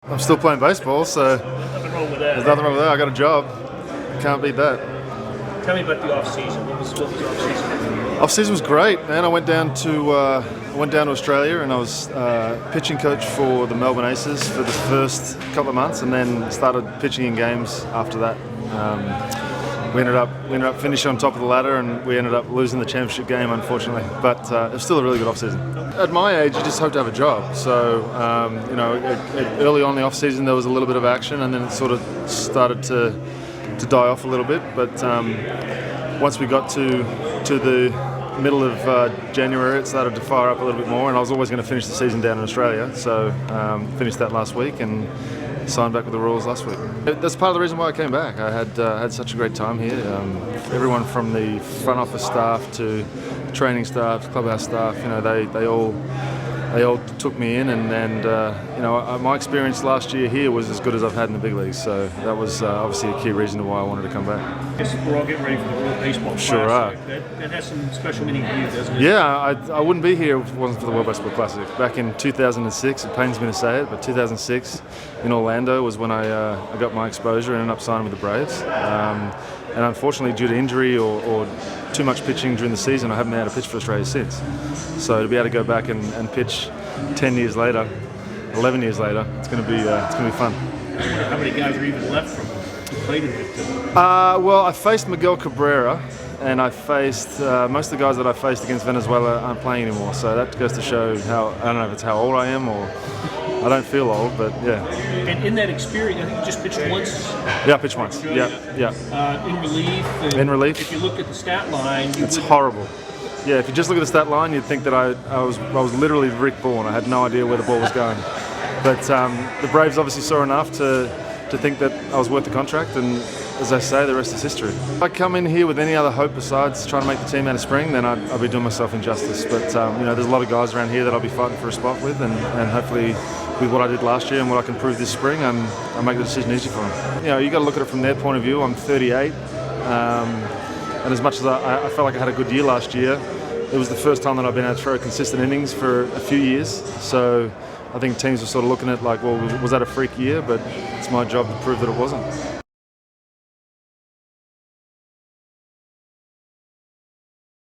I'm still playing baseball, so Nothing wrong with that. there's nothing wrong with that. I got a job. Can't beat that. Tell me about the off season. What was off season? Off season was great, man. I went down to Australia, and I was pitching coach for the Melbourne Aces for the first couple of months, and then started pitching in games after that. We ended up finishing on top of the ladder, and we ended up losing the championship game, unfortunately. But it was still a really good off season. At my age, you just hope to have a job. So early on in the off season, there was a little bit of action, and then it sort of started to die off a little bit. But once we got to the middle of January, it started to fire up a little bit more, and I was always going to finish the season down in Australia. So finished that last week and signed back with the Royals last week. That's part of the reason why I came back. I had such a great time here. Everyone from the front office staff to training staff, clubhouse staff, they all took me in, and my experience last year here was as good as I've had in the big leagues. So that was obviously a key reason why I wanted to come back. I guess we're all getting ready for the World Baseball Classic. Sure are. That has some special meaning to you, doesn't it? Yeah, I wouldn't be here if it wasn't for the World Baseball Classic. Back in 2006, it pains me to say it, but 2006 in Orlando was when I got my exposure and ended up signing with the Braves. And unfortunately, due to injury or too much pitching during the season, I haven't been able to pitch for Australia since. So to be able to go back and pitch 10 years later, 11 years later, it's going to be fun. I wonder how many guys are even left from who played in it. Well, I faced Miguel Cabrera, and I faced most of the guys that I faced against Venezuela aren't playing anymore. So that goes to show how, I don't know if it's how old I am or I don't feel old, but yeah. And in that experience, I think you just pitched once. Yeah, I pitched once. Yeah. In relief. In relief. If you look at the stat line, it's horrible. Yeah, if you just look at the stat line, you'd think that I was literally Rick Bourne. I had no idea where the ball was going. But the Braves obviously saw enough to think that I was worth the contract, and as I say, the rest is history. If I come in here with any other hope besides trying to make the team out of spring, then I'll be doing myself injustice. But there's a lot of guys around here that I'll be fighting for a spot with, and hopefully with what I did last year and what I can prove this spring, I'll make the decision easy for them. You got to look at it from their point of view. I'm 38, and as much as I felt like I had a good year last year, it was the first time that I've been able to throw consistent innings for a few years. So I think teams are sort of looking at like, well, was that a freak year? But it's my job to prove that it wasn't.